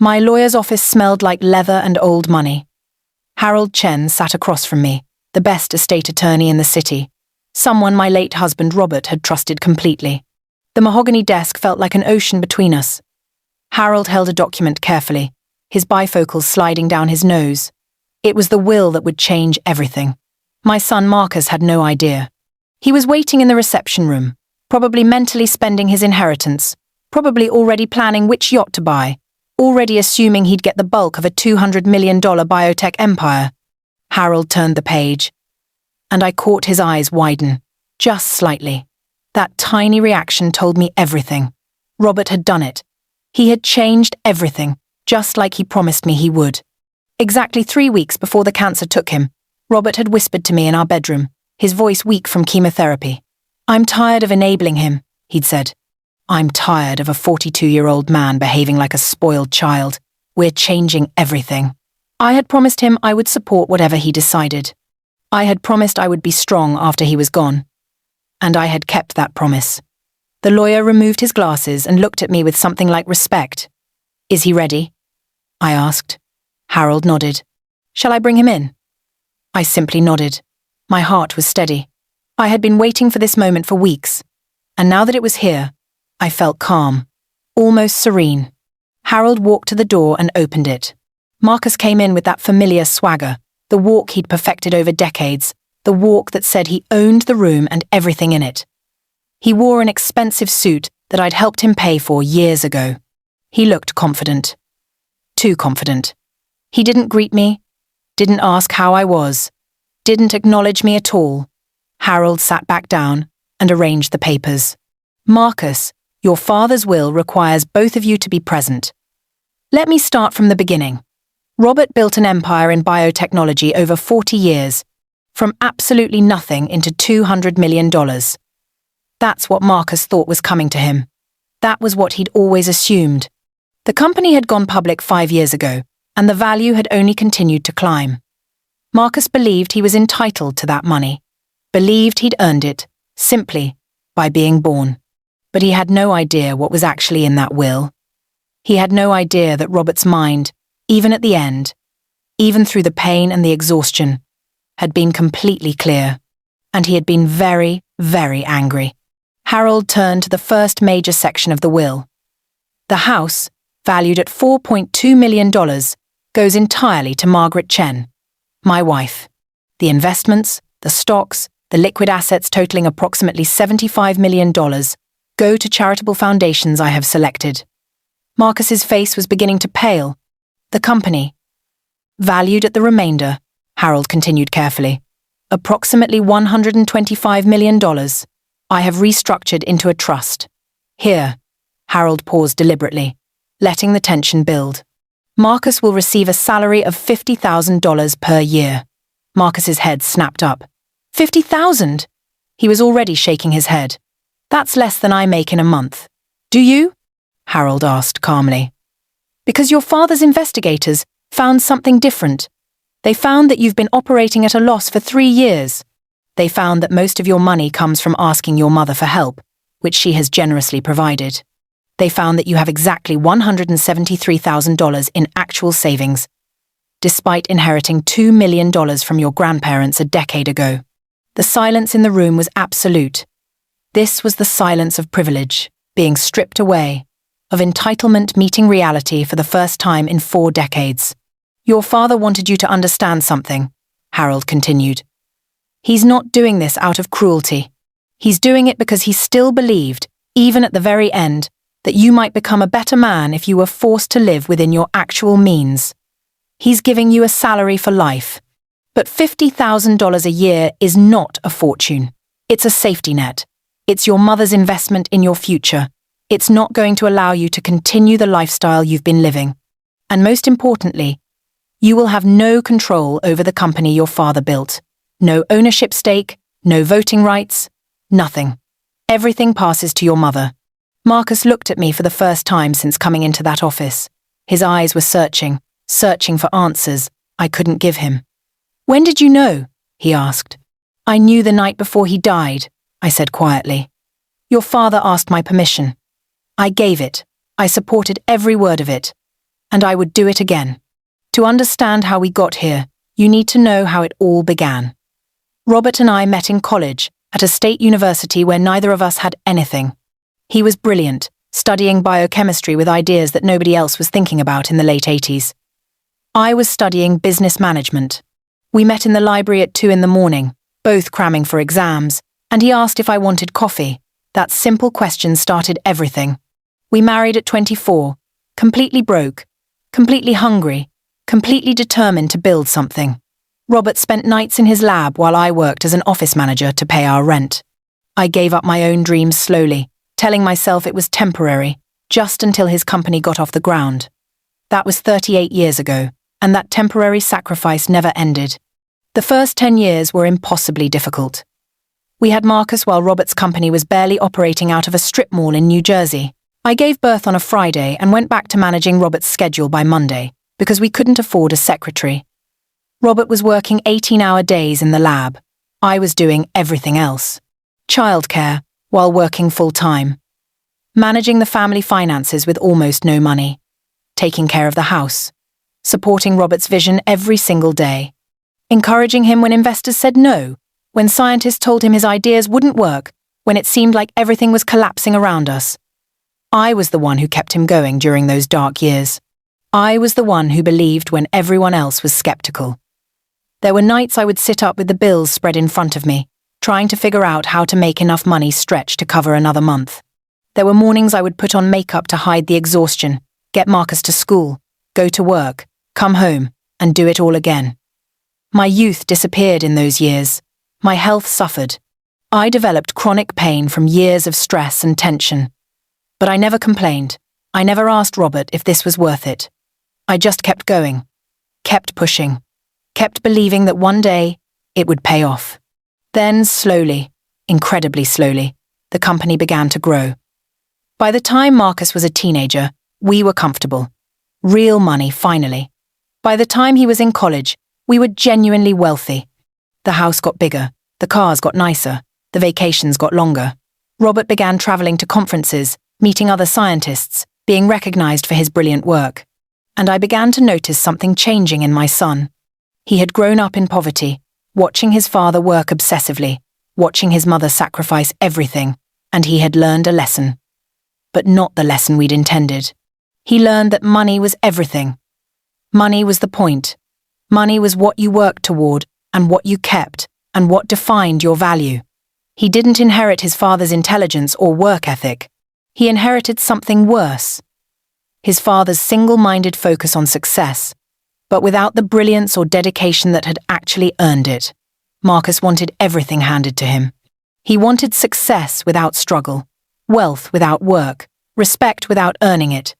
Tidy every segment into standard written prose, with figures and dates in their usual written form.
My lawyer's office smelled like leather and old money. Harold Chen sat across from me, the best estate attorney in the city, someone my late husband Robert had trusted completely. The mahogany desk felt like an ocean between us. Harold held a document carefully, his bifocals sliding down his nose. It was the will that would change everything. My son Marcus had no idea. He was waiting in the reception room, probably mentally spending his inheritance, probably already planning which yacht to buy, already assuming he'd get the bulk of a $200 million biotech empire. Harold turned the page, and I caught his eyes widen, just slightly. That tiny reaction told me everything. Robert had done it. He had changed everything, just like he promised me he would. Exactly 3 weeks before the cancer took him, Robert had whispered to me in our bedroom, his voice weak from chemotherapy. "I'm tired of enabling him," he'd said. "I'm tired of a 42-year-old man behaving like a spoiled child. We're changing everything." I had promised him I would support whatever he decided. I had promised I would be strong after he was gone. And I had kept that promise. The lawyer removed his glasses and looked at me with something like respect. "Is he ready?" I asked. Harold nodded. "Shall I bring him in?" I simply nodded. My heart was steady. I had been waiting for this moment for weeks, and now that it was here, I felt calm, almost serene. Harold walked to the door and opened it. Marcus came in with that familiar swagger, the walk he'd perfected over decades, the walk that said he owned the room and everything in it. He wore an expensive suit that I'd helped him pay for years ago. He looked confident. Too confident. He didn't greet me, didn't ask how I was, didn't acknowledge me at all. Harold sat back down and arranged the papers. "Marcus, your father's will requires both of you to be present. Let me start from the beginning. Robert built an empire in biotechnology over 40 years, from absolutely nothing into $200 million. That's what Marcus thought was coming to him. That was what he'd always assumed. The company had gone public 5 years ago, and the value had only continued to climb. Marcus believed he was entitled to that money, believed he'd earned it, simply by being born. But he had no idea what was actually in that will. He had no idea that Robert's mind, even at the end, even through the pain and the exhaustion, had been completely clear, and he had been very, very angry. Harold turned to the first major section of the will. The house, valued at $4.2 million, goes entirely to Margaret Chen, my wife. The investments, the stocks, the liquid assets totaling approximately $75 million go to charitable foundations I have selected. Marcus's face was beginning to pale. The company, valued at the remainder, Harold continued carefully, approximately $125 million, I have restructured into a trust. Here, Harold paused deliberately, letting the tension build. Marcus will receive a salary of $50,000 per year. Marcus's head snapped up. $50,000? He was already shaking his head. That's less than I make in a month. Do you? Harold asked calmly. Because your father's investigators found something different. They found that you've been operating at a loss for 3 years. They found that most of your money comes from asking your mother for help, which she has generously provided. They found that you have exactly $173,000 in actual savings, despite inheriting $2 million from your grandparents a decade ago. The silence in the room was absolute. This was the silence of privilege, being stripped away, of entitlement meeting reality for the first time in 4 decades. Your father wanted you to understand something, Harold continued. He's not doing this out of cruelty. He's doing it because he still believed, even at the very end, that you might become a better man if you were forced to live within your actual means. He's giving you a salary for life. But $50,000 a year is not a fortune. It's a safety net. It's your mother's investment in your future. It's not going to allow you to continue the lifestyle you've been living. And most importantly, you will have no control over the company your father built. No ownership stake, no voting rights, nothing. Everything passes to your mother. Marcus looked at me for the first time since coming into that office. His eyes were searching for answers I couldn't give him. When did you know? He asked. I knew the night before he died, I said quietly. Your father asked my permission. I gave it. I supported every word of it. and I would do it again. To understand how we got here, you need to know how it all began. Robert and I met in college, at a state university where neither of us had anything. He was brilliant, studying biochemistry with ideas that nobody else was thinking about in the late 80s. I was studying business management. We met in the library at 2 in the morning, both cramming for exams, and he asked if I wanted coffee. That simple question started everything. We married at 24, completely broke, completely hungry, completely determined to build something. Robert spent nights in his lab while I worked as an office manager to pay our rent. I gave up my own dreams slowly, telling myself it was temporary, just until his company got off the ground. That was 38 years ago, and that temporary sacrifice never ended. The first 10 years were impossibly difficult. We had Marcus while Robert's company was barely operating out of a strip mall in New Jersey. I gave birth on a Friday and went back to managing Robert's schedule by Monday, because we couldn't afford a secretary. Robert was working 18-hour days in the lab. I was doing everything else. Childcare, while working full-time. Managing the family finances with almost no money. Taking care of the house. Supporting Robert's vision every single day. Encouraging him when investors said no, when scientists told him his ideas wouldn't work, when it seemed like everything was collapsing around us. I was the one who kept him going during those dark years. I was the one who believed when everyone else was skeptical. There were nights I would sit up with the bills spread in front of me, trying to figure out how to make enough money stretch to cover another month. There were mornings I would put on makeup to hide the exhaustion, get Marcus to school, go to work, come home, and do it all again. My youth disappeared in those years. My health suffered. I developed chronic pain from years of stress and tension. But I never complained. I never asked Robert if this was worth it. I just kept going, kept pushing, kept believing that one day it would pay off. Then slowly, incredibly slowly, the company began to grow. By the time Marcus was a teenager, we were comfortable. Real money, finally. By the time he was in college, we were genuinely wealthy. The house got bigger, the cars got nicer, the vacations got longer. Robert began traveling to conferences, meeting other scientists, being recognized for his brilliant work. And I began to notice something changing in my son. He had grown up in poverty, watching his father work obsessively, watching his mother sacrifice everything, and he had learned a lesson. But not the lesson we'd intended. He learned that money was everything. Money was the point. Money was what you worked toward, and what you kept, and what defined your value. He didn't inherit his father's intelligence or work ethic. He inherited something worse. His father's single-minded focus on success, but without the brilliance or dedication that had actually earned it. Marcus wanted everything handed to him. He wanted success without struggle, wealth without work, respect without earning it.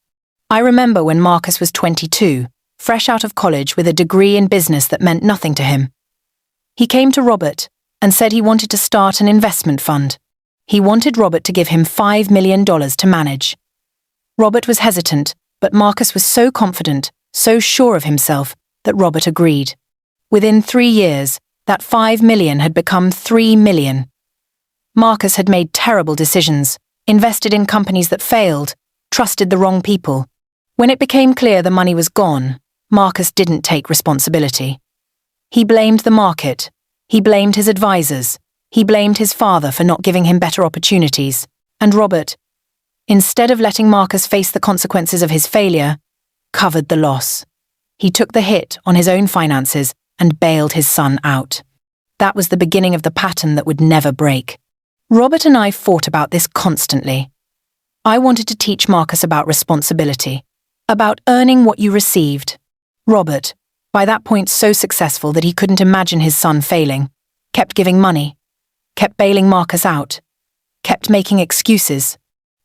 I remember when Marcus was 22, fresh out of college with a degree in business that meant nothing to him. He came to Robert and said he wanted to start an investment fund. He wanted Robert to give him $5 million to manage. Robert was hesitant, but Marcus was so confident, so sure of himself, that Robert agreed. Within 3 years, that $5 million had become $3 million. Marcus had made terrible decisions, invested in companies that failed, trusted the wrong people. When it became clear the money was gone, Marcus didn't take responsibility. He blamed the market. He blamed his advisors. He blamed his father for not giving him better opportunities. And Robert, instead of letting Marcus face the consequences of his failure, covered the loss. He took the hit on his own finances and bailed his son out. That was the beginning of the pattern that would never break. Robert and I fought about this constantly. I wanted to teach Marcus about responsibility, about earning what you received. Robert, by that point so successful that he couldn't imagine his son failing, kept giving money, kept bailing Marcus out, kept making excuses.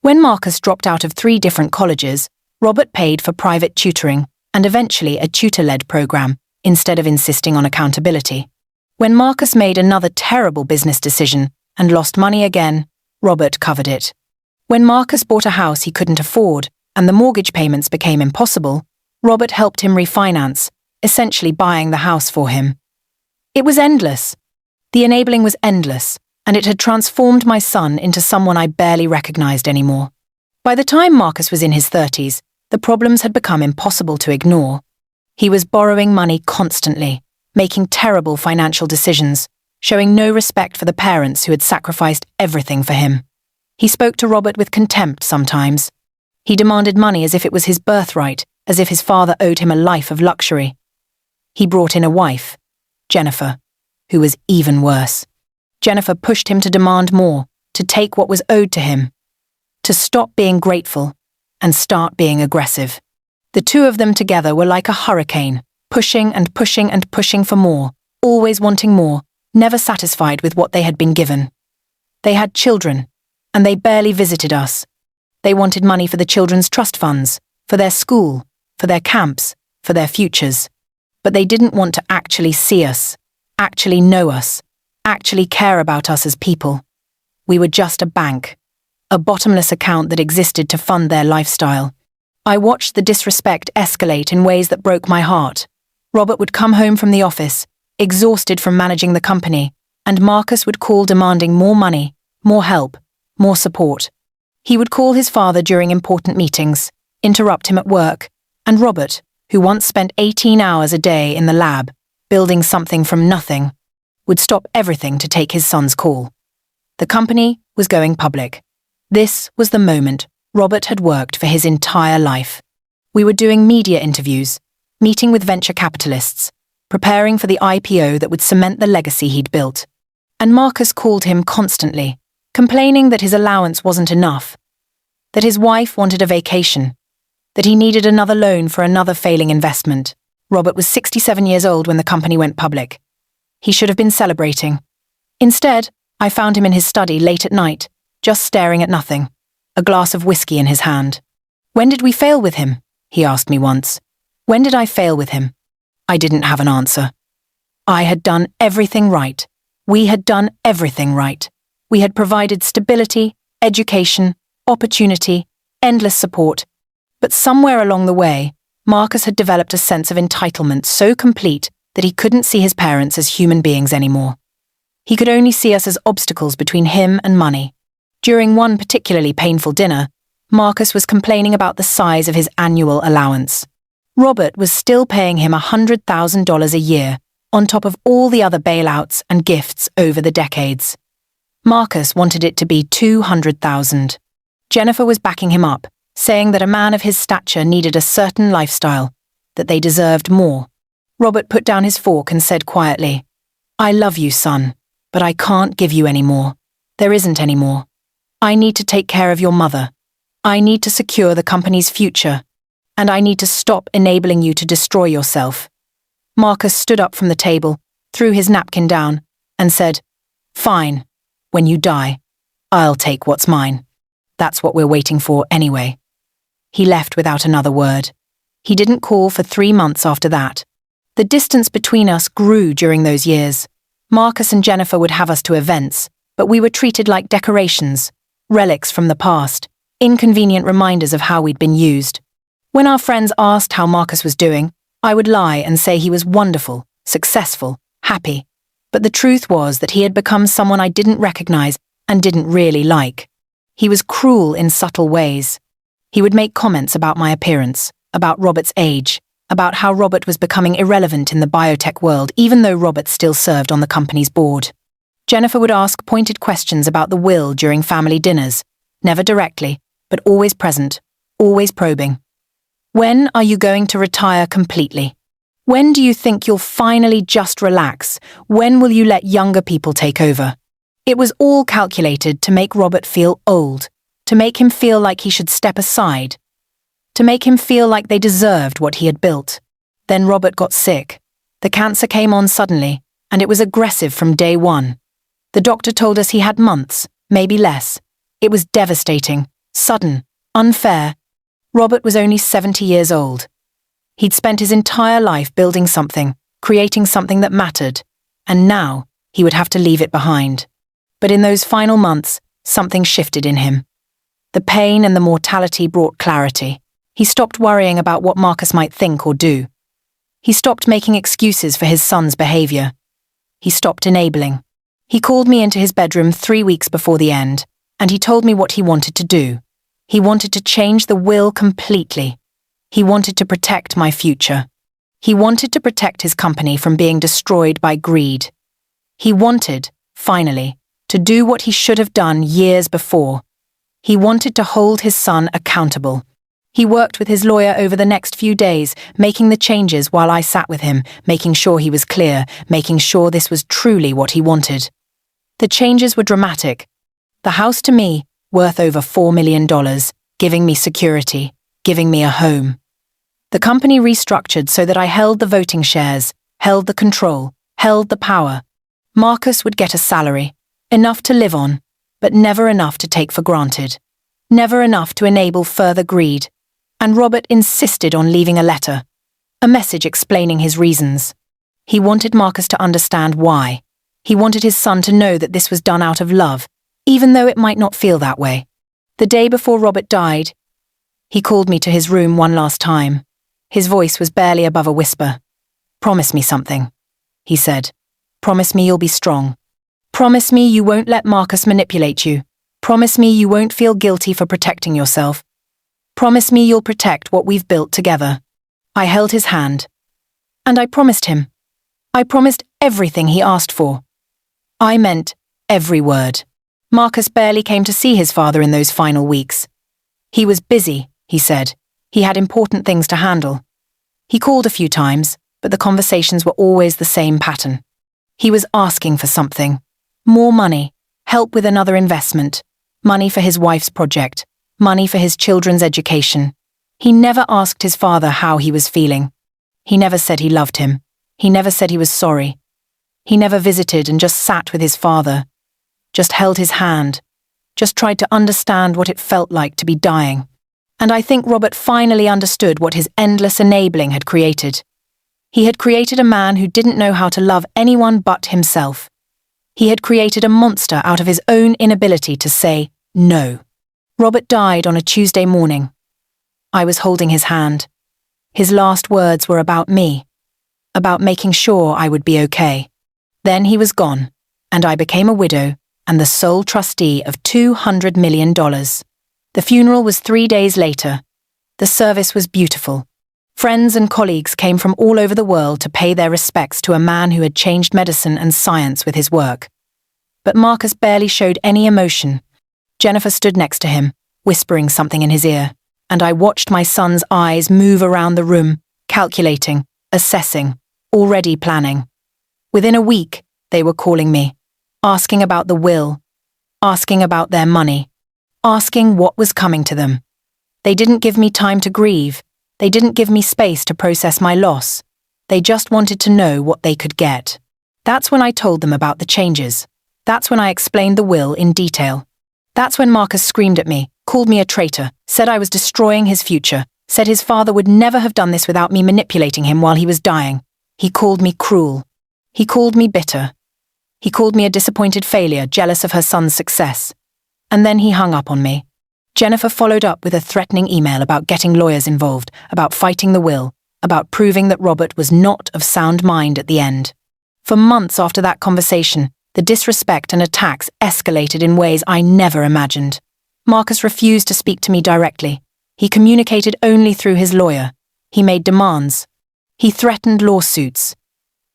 When Marcus dropped out of 3 different colleges, Robert paid for private tutoring and eventually a tutor-led program instead of insisting on accountability. When Marcus made another terrible business decision and lost money again, Robert covered it. When Marcus bought a house he couldn't afford and the mortgage payments became impossible, Robert helped him refinance, essentially buying the house for him. It was endless. The enabling was endless, and it had transformed my son into someone I barely recognized anymore. By the time Marcus was in his 30s, The problems had become impossible to ignore. He was borrowing money constantly, making terrible financial decisions, showing no respect for the parents who had sacrificed everything for him. He spoke to Robert with contempt sometimes. He demanded money as if it was his birthright, as if his father owed him a life of luxury. He brought in a wife, Jennifer, who was even worse. Jennifer pushed him to demand more, to take what was owed to him, to stop being grateful and start being aggressive. The two of them together were like a hurricane, pushing and pushing and pushing for more, always wanting more, never satisfied with what they had been given. They had children, and they barely visited us. They wanted money for the children's trust funds, for their school, for their camps, for their futures. But they didn't want to actually see us, actually know us, actually care about us as people. We were just a bank, a bottomless account that existed to fund their lifestyle. I watched the disrespect escalate in ways that broke my heart. Robert would come home from the office, exhausted from managing the company, and Marcus would call demanding more money, more help, more support. He would call his father during important meetings, interrupt him at work, and Robert, who once spent 18 hours a day in the lab, building something from nothing, would stop everything to take his son's call. The company was going public. This was the moment Robert had worked for his entire life. We were doing media interviews, meeting with venture capitalists, preparing for the IPO that would cement the legacy he'd built. And Marcus called him constantly, complaining that his allowance wasn't enough, that his wife wanted a vacation, that he needed another loan for another failing investment. Robert was 67 years old when the company went public. He should have been celebrating. Instead, I found him in his study late at night, just staring at nothing, a glass of whiskey in his hand. "When did we fail with him?" he asked me once. "When did I fail with him?" I didn't have an answer. I had done everything right. We had done everything right. We had provided stability, education, opportunity, endless support. But somewhere along the way, Marcus had developed a sense of entitlement so complete that he couldn't see his parents as human beings anymore. He could only see us as obstacles between him and money. During one particularly painful dinner, Marcus was complaining about the size of his annual allowance. Robert was still paying him $100,000 a year, on top of all the other bailouts and gifts over the decades. Marcus wanted it to be $200,000. Jennifer was backing him up, saying that a man of his stature needed a certain lifestyle, that they deserved more. Robert put down his fork and said quietly, "I love you, son, but I can't give you any more. There isn't any more. I need to take care of your mother. I need to secure the company's future. And I need to stop enabling you to destroy yourself." Marcus stood up from the table, threw his napkin down, and said, "Fine. When you die, I'll take what's mine. That's what we're waiting for anyway." He left without another word. He didn't call for 3 months after that. The distance between us grew during those years. Marcus and Jennifer would have us to events, but we were treated like decorations, relics from the past, inconvenient reminders of how we'd been used. When our friends asked how Marcus was doing, I would lie and say he was wonderful, successful, happy. But the truth was that he had become someone I didn't recognize and didn't really like. He was cruel in subtle ways. He would make comments about my appearance, about Robert's age, about how Robert was becoming irrelevant in the biotech world even though Robert still served on the company's board. Jennifer would ask pointed questions about the will during family dinners, never directly, but always present, always probing. "When are you going to retire completely? When do you think you'll finally just relax? When will you let younger people take over?" It was all calculated to make Robert feel old, to make him feel like he should step aside, to make him feel like they deserved what he had built. Then Robert got sick. The cancer came on suddenly, and it was aggressive from day one. The doctor told us he had months, maybe less. It was devastating, sudden, unfair. Robert was only 70 years old. He'd spent his entire life building something, creating something that mattered, and now he would have to leave it behind. But in those final months, something shifted in him. The pain and the mortality brought clarity. He stopped worrying about what Marcus might think or do. He stopped making excuses for his son's behavior. He stopped enabling. He called me into his bedroom 3 weeks before the end, and he told me what he wanted to do. He wanted to change the will completely. He wanted to protect my future. He wanted to protect his company from being destroyed by greed. He wanted, finally, to do what he should have done years before. He wanted to hold his son accountable. He worked with his lawyer over the next few days, making the changes while I sat with him, making sure he was clear, making sure this was truly what he wanted. The changes were dramatic. The house to me, worth over $4 million, giving me security, giving me a home. The company restructured so that I held the voting shares, held the control, held the power. Marcus would get a salary, enough to live on, but never enough to take for granted. Never enough to enable further greed. And Robert insisted on leaving a letter, a message explaining his reasons. He wanted Marcus to understand why. He wanted his son to know that this was done out of love, even though it might not feel that way. The day before Robert died, he called me to his room one last time. His voice was barely above a whisper. "Promise me something," he said. "Promise me you'll be strong. Promise me you won't let Marcus manipulate you. Promise me you won't feel guilty for protecting yourself. Promise me you'll protect what we've built together." I held his hand. And I promised him. I promised everything he asked for. I meant every word. Marcus barely came to see his father in those final weeks. He was busy, he said. He had important things to handle. He called a few times, but the conversations were always the same pattern. He was asking for something. More money, help with another investment, money for his wife's project, money for his children's education. He never asked his father how he was feeling. He never said he loved him. He never said he was sorry. He never visited and just sat with his father, just held his hand, just tried to understand what it felt like to be dying. And I think Robert finally understood what his endless enabling had created. He had created a man who didn't know how to love anyone but himself. He had created a monster out of his own inability to say no. Robert died on a Tuesday morning. I was holding his hand. His last words were about me, about making sure I would be okay. Then he was gone, and I became a widow and the sole trustee of $200 million. The funeral was 3 days later. The service was beautiful. Friends and colleagues came from all over the world to pay their respects to a man who had changed medicine and science with his work. But Marcus barely showed any emotion. Jennifer stood next to him, whispering something in his ear, and I watched my son's eyes move around the room, calculating, assessing, already planning. Within a week, they were calling me, asking about the will, asking about their money, asking what was coming to them. They didn't give me time to grieve. They didn't give me space to process my loss. They just wanted to know what they could get. That's when I told them about the changes. That's when I explained the will in detail. That's when Marcus screamed at me, called me a traitor, said I was destroying his future, said his father would never have done this without me manipulating him while he was dying. He called me cruel. He called me bitter. He called me a disappointed failure, jealous of her son's success. And then he hung up on me. Jennifer followed up with a threatening email about getting lawyers involved, about fighting the will, about proving that Robert was not of sound mind at the end. For months after that conversation, the disrespect and attacks escalated in ways I never imagined. Marcus refused to speak to me directly. He communicated only through his lawyer. He made demands. He threatened lawsuits.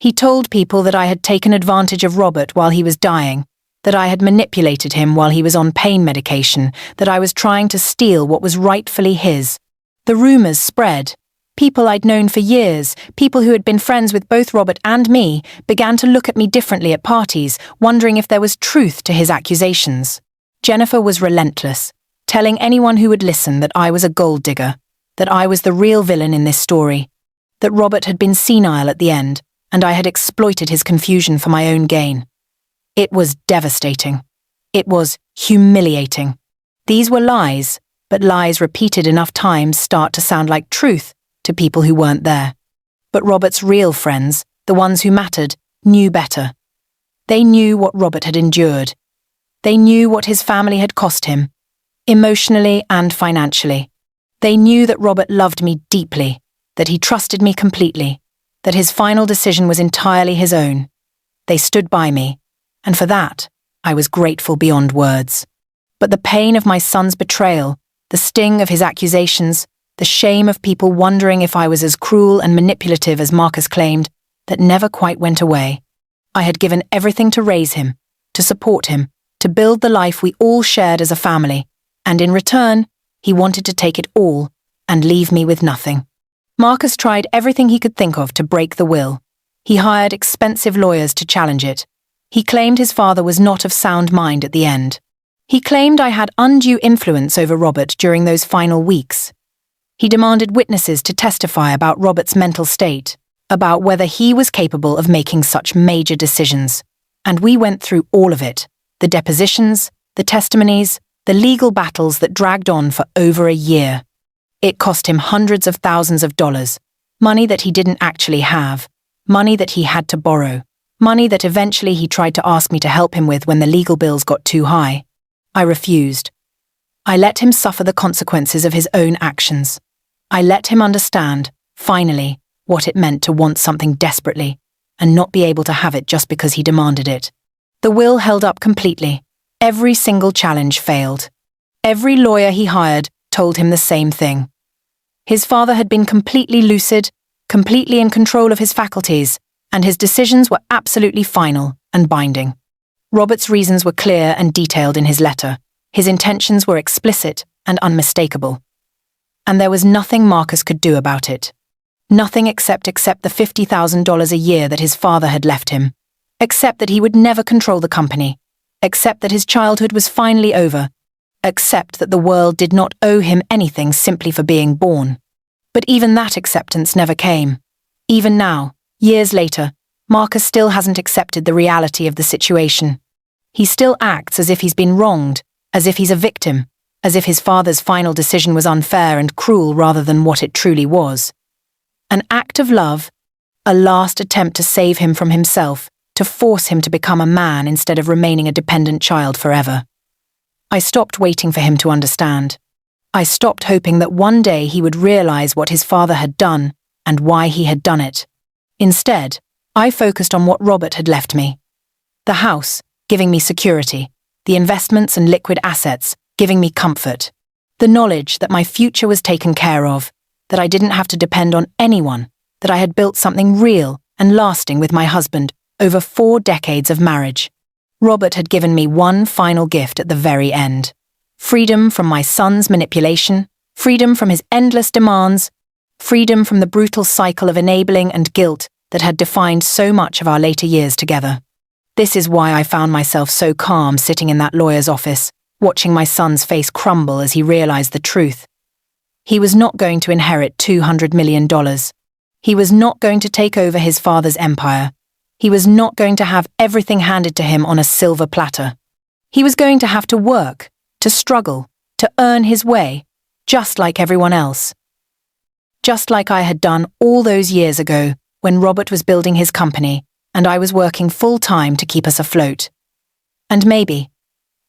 He told people that I had taken advantage of Robert while he was dying, that I had manipulated him while he was on pain medication, that I was trying to steal what was rightfully his. The rumors spread. People I'd known for years, people who had been friends with both Robert and me, began to look at me differently at parties, wondering if there was truth to his accusations. Jennifer was relentless, telling anyone who would listen that I was a gold digger, that I was the real villain in this story, that Robert had been senile at the end, and I had exploited his confusion for my own gain. It was devastating. It was humiliating. These were lies, but lies repeated enough times start to sound like truth to people who weren't there. But Robert's real friends, the ones who mattered, knew better. They knew what Robert had endured. They knew what his family had cost him, emotionally and financially. They knew that Robert loved me deeply, that he trusted me completely, that his final decision was entirely his own. They stood by me, and for that, I was grateful beyond words. But the pain of my son's betrayal, the sting of his accusations, the shame of people wondering if I was as cruel and manipulative as Marcus claimed, that never quite went away. I had given everything to raise him, to support him, to build the life we all shared as a family, and in return, he wanted to take it all and leave me with nothing. Marcus tried everything he could think of to break the will. He hired expensive lawyers to challenge it. He claimed his father was not of sound mind at the end. He claimed I had undue influence over Robert during those final weeks. He demanded witnesses to testify about Robert's mental state, about whether he was capable of making such major decisions. And we went through all of it, the depositions, the testimonies, the legal battles that dragged on for over a year. It cost him hundreds of thousands of dollars, money that he didn't actually have, money that he had to borrow, money that eventually he tried to ask me to help him with when the legal bills got too high. I refused. I let him suffer the consequences of his own actions. I let him understand, finally, what it meant to want something desperately and not be able to have it just because he demanded it. The will held up completely. Every single challenge failed. Every lawyer he hired told him the same thing. His father had been completely lucid, completely in control of his faculties, and his decisions were absolutely final and binding. Robert's reasons were clear and detailed in his letter. His intentions were explicit and unmistakable. And there was nothing Marcus could do about it. Nothing except the $50,000 a year that his father had left him, except that he would never control the company, except that his childhood was finally over, except that the world did not owe him anything simply for being born. But even that acceptance never came. Even now, years later, Marcus still hasn't accepted the reality of the situation. He still acts as if he's been wronged, as if he's a victim, as if his father's final decision was unfair and cruel rather than what it truly was. An act of love, a last attempt to save him from himself, to force him to become a man instead of remaining a dependent child forever. I stopped waiting for him to understand. I stopped hoping that one day he would realize what his father had done and why he had done it. Instead, I focused on what Robert had left me. The house, giving me security, the investments and liquid assets, giving me comfort, the knowledge that my future was taken care of, that I didn't have to depend on anyone, that I had built something real and lasting with my husband over 4 decades of marriage. Robert had given me one final gift at the very end. Freedom from my son's manipulation, freedom from his endless demands, freedom from the brutal cycle of enabling and guilt that had defined so much of our later years together. This is why I found myself so calm sitting in that lawyer's office, watching my son's face crumble as he realized the truth. He was not going to inherit $200 million. He was not going to take over his father's empire. He was not going to have everything handed to him on a silver platter. He was going to have to work, to struggle, to earn his way, just like everyone else. Just like I had done all those years ago when Robert was building his company and I was working full-time to keep us afloat. And maybe,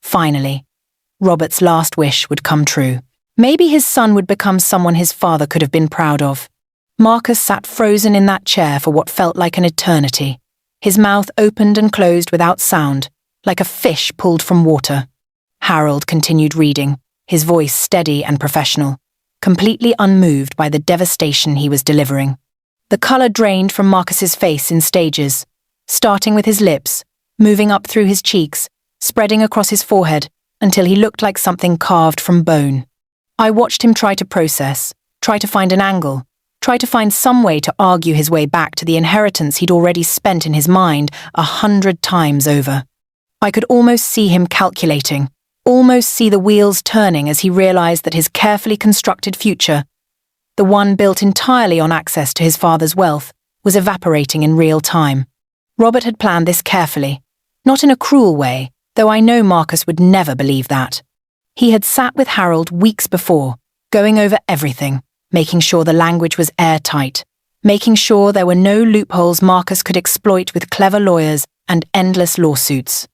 finally, Robert's last wish would come true. Maybe his son would become someone his father could have been proud of. Marcus sat frozen in that chair for what felt like an eternity. His mouth opened and closed without sound, like a fish pulled from water. Harold continued reading, his voice steady and professional, completely unmoved by the devastation he was delivering. The color drained from Marcus's face in stages, starting with his lips, moving up through his cheeks, spreading across his forehead, until he looked like something carved from bone. I watched him try to process, try to find an angle, try to find some way to argue his way back to the inheritance he'd already spent in his mind 100 times over. I could almost see him calculating, almost see the wheels turning as he realized that his carefully constructed future, the one built entirely on access to his father's wealth, was evaporating in real time. Robert had planned this carefully, not in a cruel way, though I know Marcus would never believe that. He had sat with Harold weeks before, going over everything, making sure the language was airtight, making sure there were no loopholes Marcus could exploit with clever lawyers and endless lawsuits.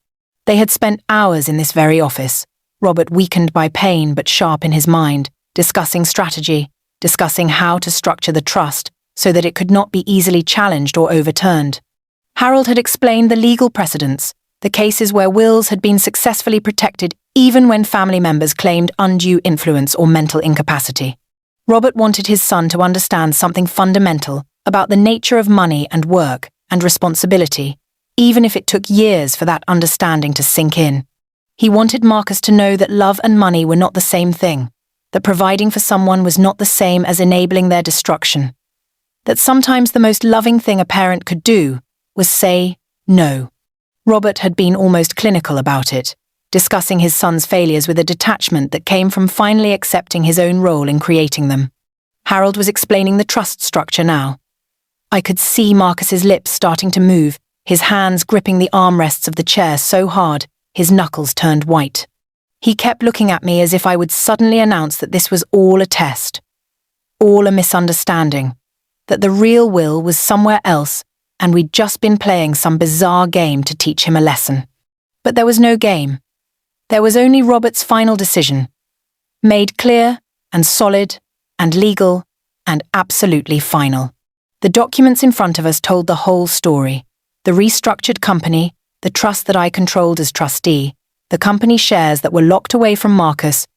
They had spent hours in this very office, Robert weakened by pain but sharp in his mind, discussing strategy, discussing how to structure the trust so that it could not be easily challenged or overturned. Harold had explained the legal precedents, the cases where wills had been successfully protected even when family members claimed undue influence or mental incapacity. Robert wanted his son to understand something fundamental about the nature of money and work and responsibility, even if it took years for that understanding to sink in. He wanted Marcus to know that love and money were not the same thing, that providing for someone was not the same as enabling their destruction, that sometimes the most loving thing a parent could do was say no. Robert had been almost clinical about it, discussing his son's failures with a detachment that came from finally accepting his own role in creating them. Harold was explaining the trust structure now. I could see Marcus's lips starting to move, his hands gripping the armrests of the chair so hard, his knuckles turned white. He kept looking at me as if I would suddenly announce that this was all a test, all a misunderstanding, that the real Will was somewhere else and we'd just been playing some bizarre game to teach him a lesson. But there was no game. There was only Robert's final decision, made clear and solid and legal and absolutely final. The documents in front of us told the whole story. The restructured company, the trust that I controlled as trustee, the company shares that were locked away from Marcus,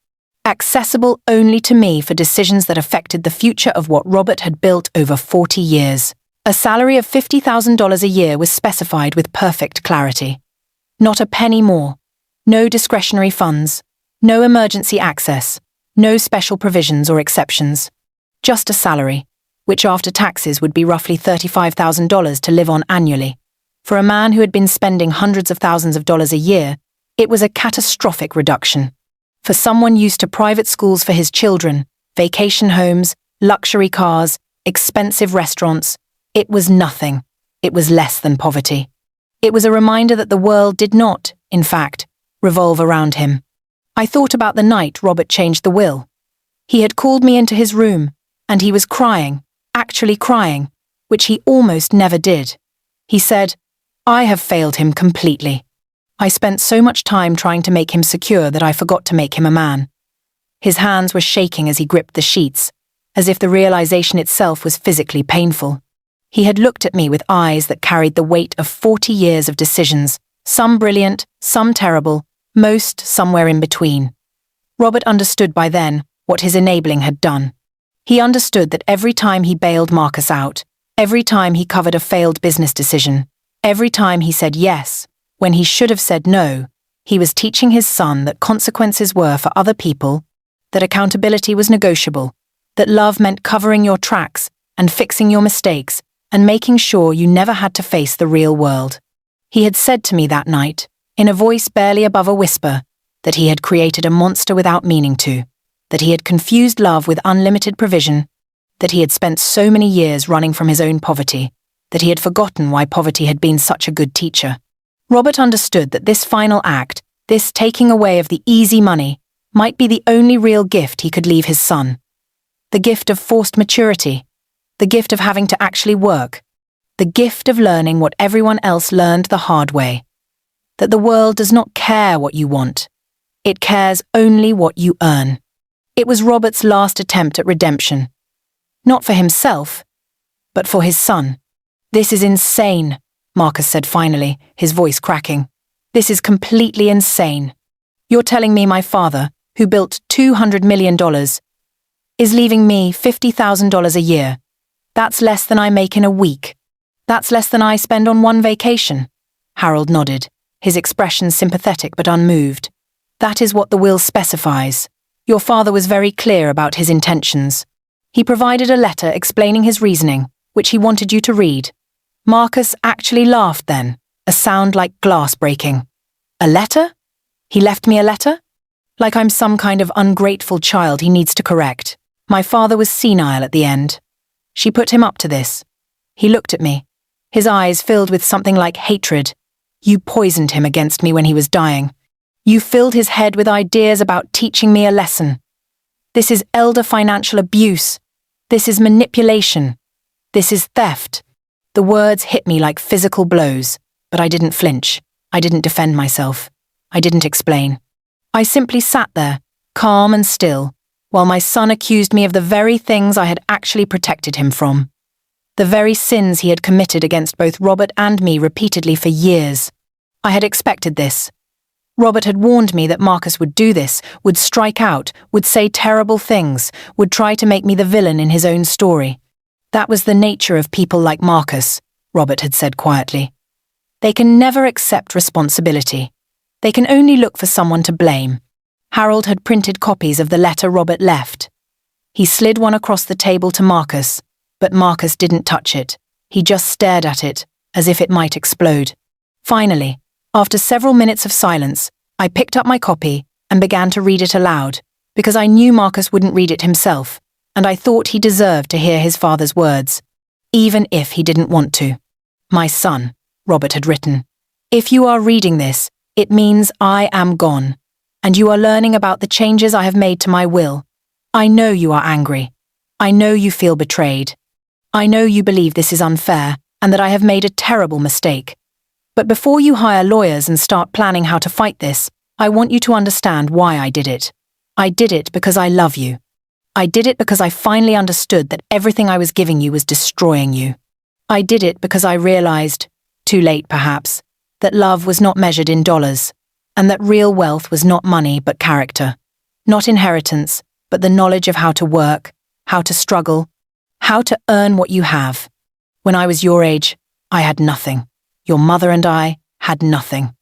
accessible only to me for decisions that affected the future of what Robert had built over 40 years. A salary of $50,000 a year was specified with perfect clarity. Not a penny more. No discretionary funds. No emergency access. No special provisions or exceptions. Just a salary, which after taxes would be roughly $35,000 to live on annually. For a man who had been spending hundreds of thousands of dollars a year, it was a catastrophic reduction. For someone used to private schools for his children, vacation homes, luxury cars, expensive restaurants, it was nothing. It was less than poverty. It was a reminder that the world did not, in fact, revolve around him. I thought about the night Robert changed the will. He had called me into his room, and he was crying, actually crying, which he almost never did. He said, "I have failed him completely. I spent so much time trying to make him secure that I forgot to make him a man." His hands were shaking as he gripped the sheets, as if the realization itself was physically painful. He had looked at me with eyes that carried the weight of 40 years of decisions, some brilliant, some terrible, most somewhere in between. Robert understood by then what his enabling had done. He understood that every time he bailed Marcus out, every time he covered a failed business decision, every time he said yes, when he should have said no, he was teaching his son that consequences were for other people, that accountability was negotiable, that love meant covering your tracks and fixing your mistakes and making sure you never had to face the real world. He had said to me that night, in a voice barely above a whisper, that he had created a monster without meaning to, that he had confused love with unlimited provision, that he had spent so many years running from his own poverty, that he had forgotten why poverty had been such a good teacher. Robert understood that this final act, this taking away of the easy money, might be the only real gift he could leave his son. The gift of forced maturity, the gift of having to actually work, the gift of learning what everyone else learned the hard way. That the world does not care what you want. It cares only what you earn. It was Robert's last attempt at redemption. Not for himself, but for his son. "This is insane," Marcus said finally, his voice cracking. "This is completely insane. You're telling me my father, who built $200 million, is leaving me $50,000 a year. That's less than I make in a week. That's less than I spend on one vacation." Harold nodded, his expression sympathetic but unmoved. "That is what the will specifies. Your father was very clear about his intentions. He provided a letter explaining his reasoning, which he wanted you to read." Marcus actually laughed then, a sound like glass breaking. "A letter? He left me a letter? Like I'm some kind of ungrateful child he needs to correct. My father was senile at the end. She put him up to this." He looked at me, his eyes filled with something like hatred. "You poisoned him against me when he was dying. You filled his head with ideas about teaching me a lesson. This is elder financial abuse. This is manipulation. This is theft." The words hit me like physical blows, but I didn't flinch. I didn't defend myself. I didn't explain. I simply sat there, calm and still, while my son accused me of the very things I had actually protected him from. The very sins he had committed against both Robert and me repeatedly for years. I had expected this. Robert had warned me that Marcus would do this, would strike out, would say terrible things, would try to make me the villain in his own story. That was the nature of people like Marcus, Robert had said quietly. They can never accept responsibility. They can only look for someone to blame. Harold had printed copies of the letter Robert left. He slid one across the table to Marcus, but Marcus didn't touch it. He just stared at it, as if it might explode. Finally, after several minutes of silence, I picked up my copy and began to read it aloud, because I knew Marcus wouldn't read it himself, and I thought he deserved to hear his father's words, even if he didn't want to. "My son," Robert had written, "if you are reading this, it means I am gone, and you are learning about the changes I have made to my will. I know you are angry. I know you feel betrayed. I know you believe this is unfair and that I have made a terrible mistake. But before you hire lawyers and start planning how to fight this, I want you to understand why I did it. I did it because I love you. I did it because I finally understood that everything I was giving you was destroying you. I did it because I realized, too late perhaps, that love was not measured in dollars, and that real wealth was not money but character. Not inheritance, but the knowledge of how to work, how to struggle, how to earn what you have. When I was your age, I had nothing. Your mother and I had nothing.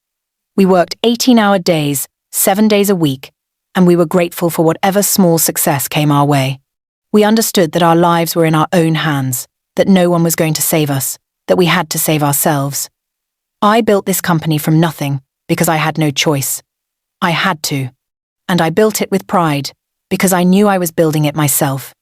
We worked 18-hour days, 7 days a week, and we were grateful for whatever small success came our way. We understood that our lives were in our own hands, that no one was going to save us, that we had to save ourselves. I built this company from nothing because I had no choice. I had to. And I built it with pride because I knew I was building it myself.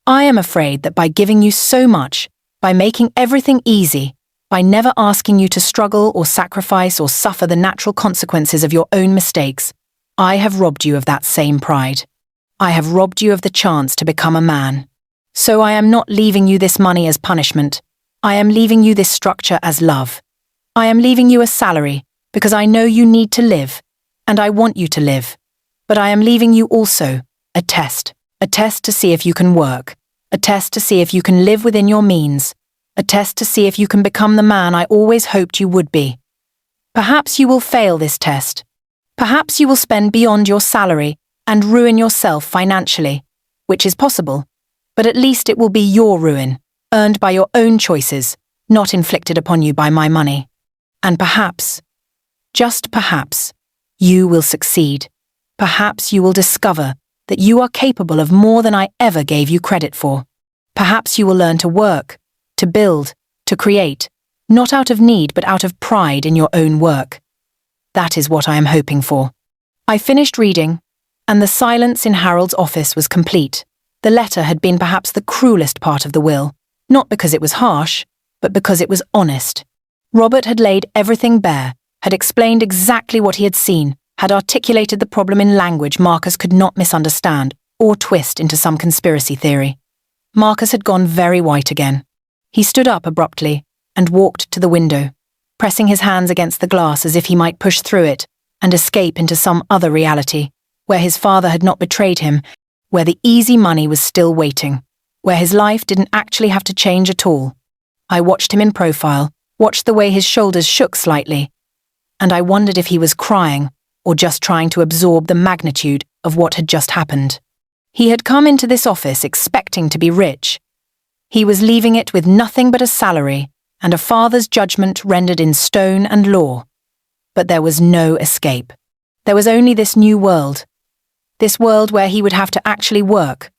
I am afraid that by giving you so much, by making everything easy, by never asking you to struggle or sacrifice or suffer the natural consequences of your own mistakes, I have robbed you of that same pride. I have robbed you of the chance to become a man. So I am not leaving you this money as punishment. I am leaving you this structure as love. I am leaving you a salary because I know you need to live, and I want you to live. But I am leaving you also a test to see if you can work, a test to see if you can live within your means, a test to see if you can become the man I always hoped you would be. Perhaps you will fail this test. Perhaps you will spend beyond your salary and ruin yourself financially, which is possible, but at least it will be your ruin, earned by your own choices, not inflicted upon you by my money. And perhaps, just perhaps, you will succeed. Perhaps you will discover that you are capable of more than I ever gave you credit for. Perhaps you will learn to work, to build, to create, not out of need but out of pride in your own work. That is what I am hoping for. I finished reading, and the silence in Harold's office was complete. The letter had been perhaps the cruelest part of the will, not because it was harsh, but because it was honest. Robert had laid everything bare, had explained exactly what he had seen, had articulated the problem in language Marcus could not misunderstand or twist into some conspiracy theory. Marcus had gone very white again. He stood up abruptly and walked to the window, pressing his hands against the glass as if he might push through it and escape into some other reality, where his father had not betrayed him, where the easy money was still waiting, where his life didn't actually have to change at all. I watched him in profile, watched the way his shoulders shook slightly, and I wondered if he was crying or just trying to absorb the magnitude of what had just happened. He had come into this office expecting to be rich. He was leaving it with nothing but a salary and a father's judgment rendered in stone and law. But there was no escape. There was only this new world. This world where he would have to actually work,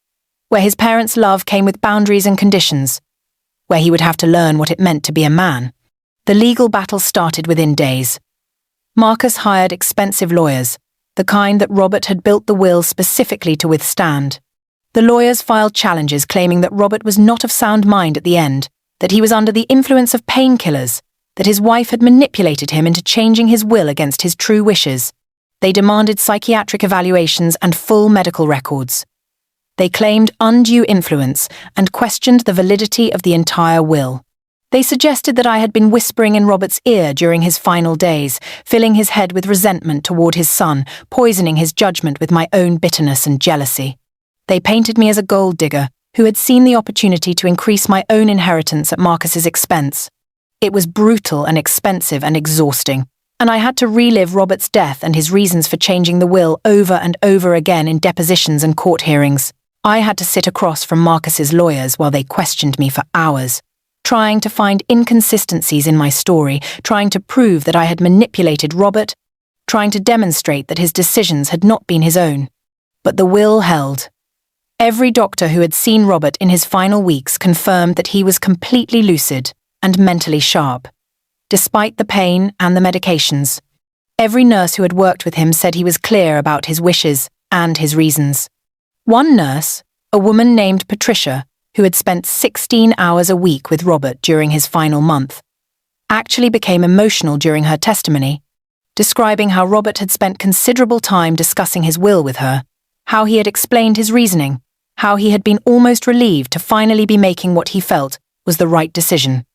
where his parents' love came with boundaries and conditions, where he would have to learn what it meant to be a man. The legal battle started within days. Marcus hired expensive lawyers, the kind that Robert had built the will specifically to withstand. The lawyers filed challenges claiming that Robert was not of sound mind at the end, that he was under the influence of painkillers, that his wife had manipulated him into changing his will against his true wishes. They demanded psychiatric evaluations and full medical records. They claimed undue influence and questioned the validity of the entire will. They suggested that I had been whispering in Robert's ear during his final days, filling his head with resentment toward his son, poisoning his judgment with my own bitterness and jealousy. They painted me as a gold digger who had seen the opportunity to increase my own inheritance at Marcus's expense. It was brutal and expensive and exhausting, And I had to relive Robert's death and his reasons for changing the will over and over again in depositions and court hearings. I had to sit across from Marcus's lawyers while they questioned me for hours, trying to find inconsistencies in my story, trying to prove that I had manipulated Robert, trying to demonstrate that his decisions had not been his own. But the will held. Every doctor who had seen Robert in his final weeks confirmed that he was completely lucid and mentally sharp, despite the pain and the medications. Every nurse who had worked with him said he was clear about his wishes and his reasons. One nurse, a woman named Patricia, who had spent 16 hours a week with Robert during his final month, actually became emotional during her testimony, describing how Robert had spent considerable time discussing his will with her, how he had explained his reasoning, how he had been almost relieved to finally be making what he felt was the right decision.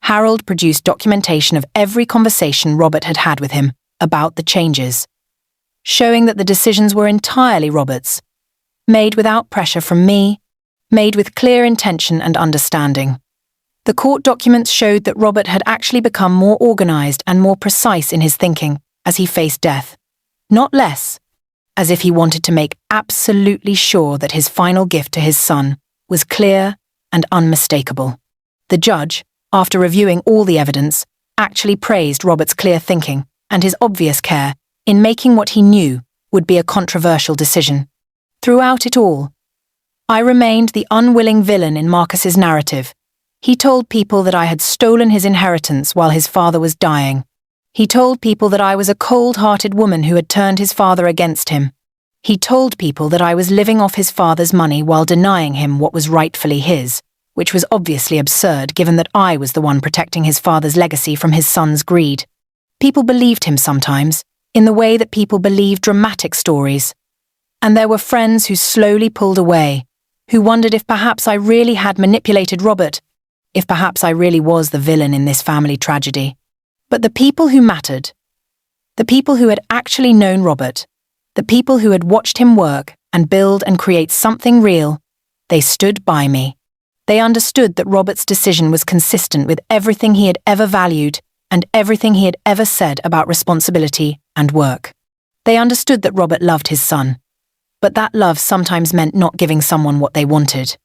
Harold produced documentation of every conversation Robert had had with him about the changes, showing that the decisions were entirely Robert's, made without pressure from me, made with clear intention and understanding. The court documents showed that Robert had actually become more organized and more precise in his thinking as he faced death, not less, as if he wanted to make absolutely sure that his final gift to his son was clear and unmistakable. The judge, after reviewing all the evidence, actually praised Robert's clear thinking and his obvious care in making what he knew would be a controversial decision. Throughout it all, I remained the unwilling villain in Marcus's narrative. He told people that I had stolen his inheritance while his father was dying. He told people that I was a cold-hearted woman who had turned his father against him. He told people that I was living off his father's money while denying him what was rightfully his, which was obviously absurd given that I was the one protecting his father's legacy from his son's greed. People believed him sometimes, in the way that people believe dramatic stories. And there were friends who slowly pulled away, who wondered if perhaps I really had manipulated Robert, if perhaps I really was the villain in this family tragedy. But the people who mattered, the people who had actually known Robert, the people who had watched him work and build and create something real, they stood by me. They understood that Robert's decision was consistent with everything he had ever valued and everything he had ever said about responsibility and work. They understood that Robert loved his son, but that love sometimes meant not giving someone what they wanted.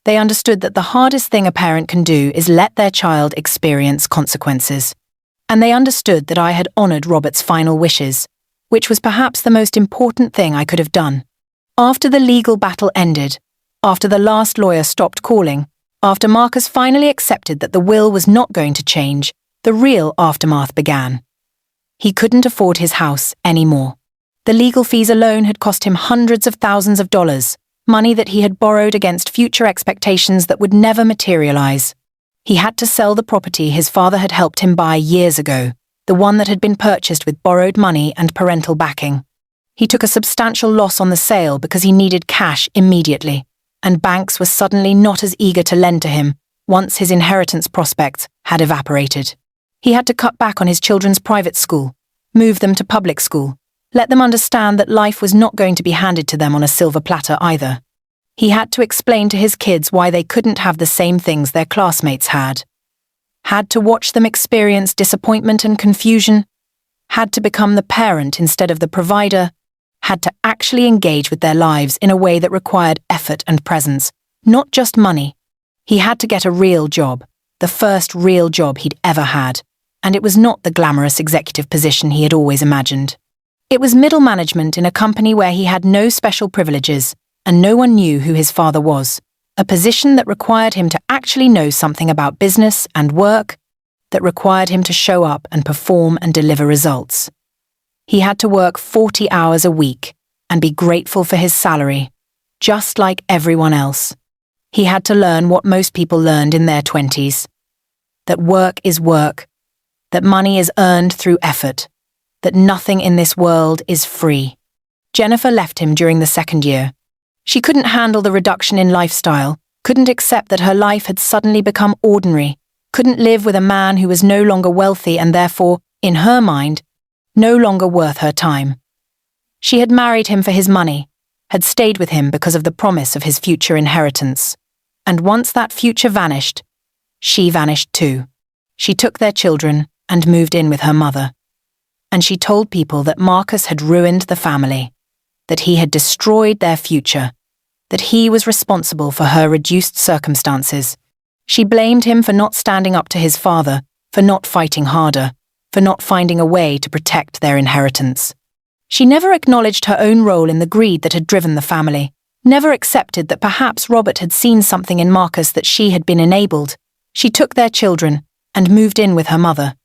They understood that the hardest thing a parent can do is let their child experience consequences. And they understood that I had honored Robert's final wishes, which was perhaps the most important thing I could have done. After the legal battle ended, after the last lawyer stopped calling, after Marcus finally accepted that the will was not going to change, the real aftermath began. He couldn't afford his house anymore. The legal fees alone had cost him hundreds of thousands of dollars, money that he had borrowed against future expectations that would never materialize. He had to sell the property his father had helped him buy years ago, the one that had been purchased with borrowed money and parental backing. He took a substantial loss on the sale because he needed cash immediately, and banks were suddenly not as eager to lend to him once his inheritance prospects had evaporated. He had to cut back on his children's private school, move them to public school, let them understand that life was not going to be handed to them on a silver platter either. He had to explain to his kids why they couldn't have the same things their classmates had to watch them experience disappointment and confusion, had to become the parent instead of the provider, had to actually engage with their lives in a way that required effort and presence, not just money. He had to get a real job, the first real job he'd ever had, and it was not the glamorous executive position he had always imagined. It was middle management in a company where he had no special privileges, and no one knew who his father was, a position that required him to actually know something about business and work, that required him to show up and perform and deliver results. He had to work 40 hours a week and be grateful for his salary, just like everyone else. He had to learn what most people learned in their 20s, that work is work, that money is earned through effort, that nothing in this world is free. Jennifer left him during the second year. She couldn't handle the reduction in lifestyle, couldn't accept that her life had suddenly become ordinary, couldn't live with a man who was no longer wealthy and therefore, in her mind, no longer worth her time. She had married him for his money, had stayed with him because of the promise of his future inheritance. And once that future vanished, she vanished too. She took their children and moved in with her mother. and she told people that Marcus had ruined the family, that he had destroyed their future, that he was responsible for her reduced circumstances. She blamed him for not standing up to his father, for not fighting harder, for not finding a way to protect their inheritance. She never acknowledged her own role in the greed that had driven the family, never accepted that perhaps Robert had seen something in Marcus that she had been enabled. She took their children and moved in with her mother.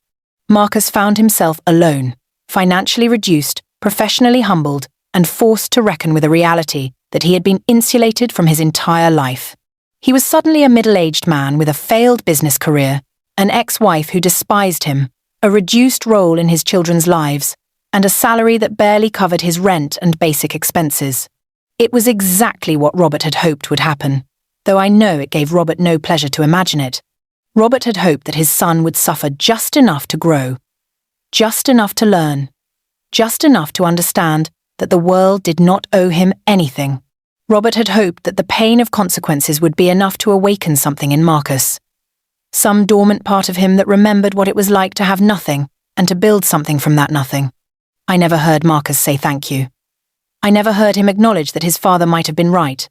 Marcus found himself alone, financially reduced, professionally humbled, and forced to reckon with a reality that he had been insulated from his entire life. He was suddenly a middle-aged man with a failed business career, an ex-wife who despised him, a reduced role in his children's lives, and a salary that barely covered his rent and basic expenses. It was exactly what Robert had hoped would happen, though I know it gave Robert no pleasure to imagine it. Robert had hoped that his son would suffer just enough to grow, just enough to learn, just enough to understand that the world did not owe him anything. Robert had hoped that the pain of consequences would be enough to awaken something in Marcus. Some dormant part of him that remembered what it was like to have nothing and to build something from that nothing. I never heard Marcus say thank you. I never heard him acknowledge that his father might have been right,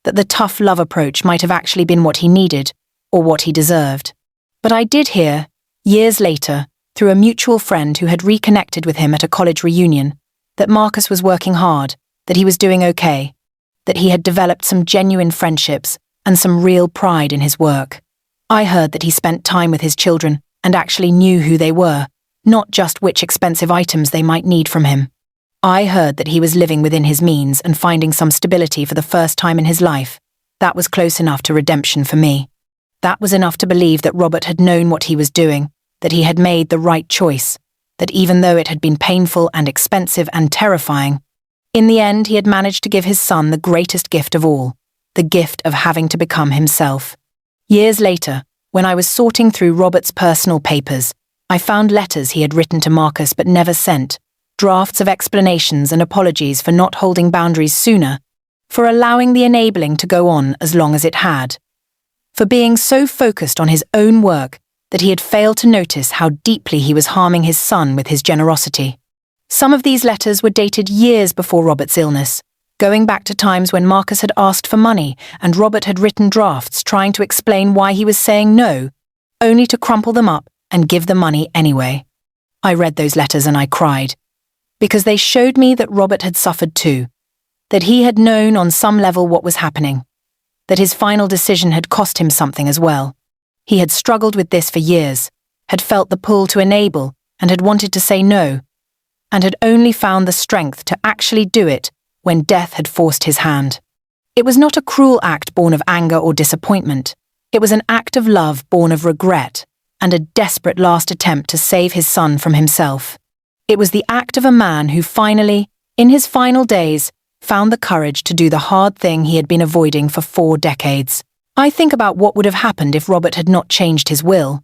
that the tough love approach might have actually been what he needed or what he deserved. But I did hear, years later, through a mutual friend who had reconnected with him at a college reunion, that Marcus was working hard, that he was doing okay, that he had developed some genuine friendships and some real pride in his work. I heard that he spent time with his children and actually knew who they were, not just which expensive items they might need from him. I heard that he was living within his means and finding some stability for the first time in his life. That was close enough to redemption for me. That was enough to believe that Robert had known what he was doing, that he had made the right choice, that even though it had been painful and expensive and terrifying, in the end he had managed to give his son the greatest gift of all, the gift of having to become himself. Years later, when I was sorting through Robert's personal papers, I found letters he had written to Marcus but never sent, drafts of explanations and apologies for not holding boundaries sooner, for allowing the enabling to go on as long as it had, for being so focused on his own work that he had failed to notice how deeply he was harming his son with his generosity. Some of these letters were dated years before Robert's illness, going back to times when Marcus had asked for money and Robert had written drafts trying to explain why he was saying no, only to crumple them up and give the money anyway. I read those letters and I cried, because they showed me that Robert had suffered too, that he had known on some level what was happening, that his final decision had cost him something as well. He had struggled with this for years, had felt the pull to enable and had wanted to say no, and had only found the strength to actually do it when death had forced his hand. It was not a cruel act born of anger or disappointment. It was an act of love born of regret and a desperate last attempt to save his son from himself. It was the act of a man who finally, in his final days, found the courage to do the hard thing he had been avoiding for 4 decades. I think about what would have happened if Robert had not changed his will.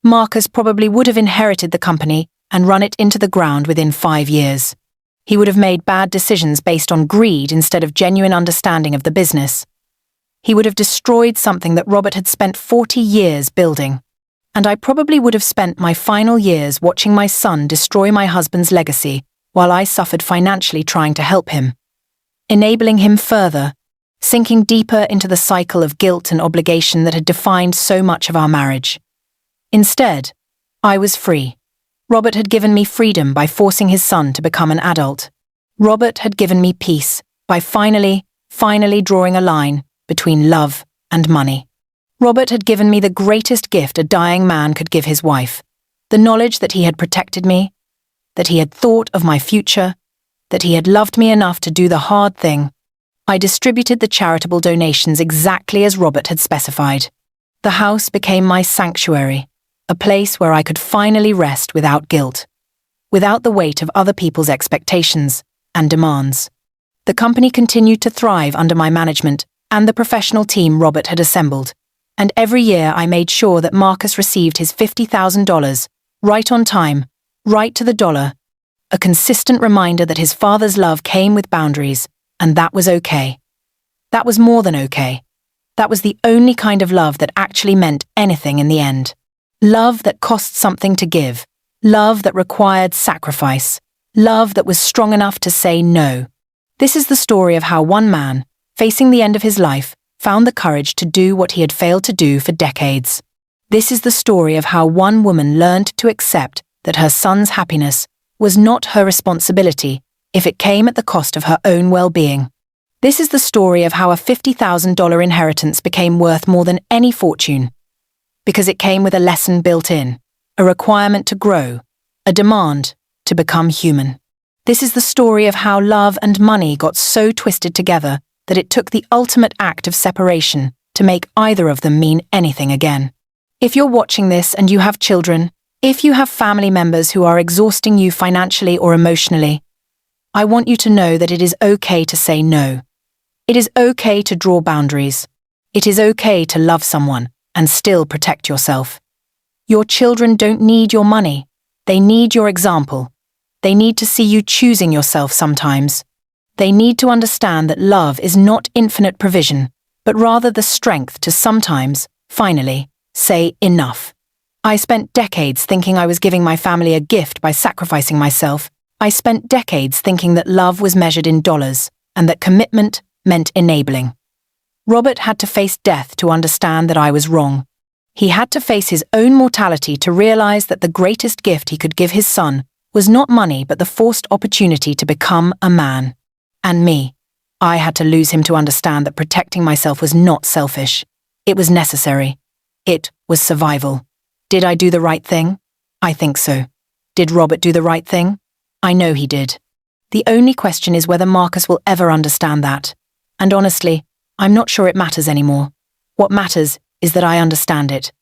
Marcus probably would have inherited the company and run it into the ground within 5 years. He would have made bad decisions based on greed instead of genuine understanding of the business. He would have destroyed something that Robert had spent 40 years building. And I probably would have spent my final years watching my son destroy my husband's legacy while I suffered financially trying to help him, enabling him further, sinking deeper into the cycle of guilt and obligation that had defined so much of our marriage. Instead, I was free. Robert had given me freedom by forcing his son to become an adult. Robert had given me peace by finally drawing a line between love and money. Robert had given me the greatest gift a dying man could give his wife, the knowledge that he had protected me, that he had thought of my future, that he had loved me enough to do the hard thing. I distributed the charitable donations exactly as Robert had specified. The house became my sanctuary, a place where I could finally rest without guilt, without the weight of other people's expectations and demands. The company continued to thrive under my management and the professional team Robert had assembled, and every year I made sure that Marcus received his $50,000, right on time, right to the dollar, a consistent reminder that his father's love came with boundaries, and that was okay. That was more than okay. That was the only kind of love that actually meant anything in the end. Love that cost something to give, Love that required sacrifice. Love that was strong enough to say no. This is the story of how one man, facing the end of his life, found the courage to do what he had failed to do for decades. This is the story of how one woman learned to accept that her son's happiness was not her responsibility if it came at the cost of her own well-being. This is the story of how a $50,000 inheritance became worth more than any fortune, because it came with a lesson built in, a requirement to grow, a demand to become human. This is the story of how love and money got so twisted together that it took the ultimate act of separation to make either of them mean anything again. If you're watching this and you have children, if you have family members who are exhausting you financially or emotionally, I want you to know that it is okay to say no. It is okay to draw boundaries. It is okay to love someone and still protect yourself. Your children don't need your money. They need your example. They need to see you choosing yourself sometimes. They need to understand that love is not infinite provision, but rather the strength to sometimes, finally, say enough. I spent decades thinking I was giving my family a gift by sacrificing myself. I spent decades thinking that love was measured in dollars and that commitment meant enabling. Robert had to face death to understand that I was wrong. He had to face his own mortality to realize that the greatest gift he could give his son was not money but the forced opportunity to become a man. And me. I had to lose him to understand that protecting myself was not selfish. It was necessary. It was survival. Did I do the right thing? I think so. Did Robert do the right thing? I know he did. The only question is whether Marcus will ever understand that. And honestly, I'm not sure it matters anymore. What matters is that I understand it.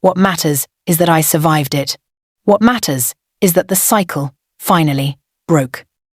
What matters is that I survived it. What matters is that the cycle, finally, broke.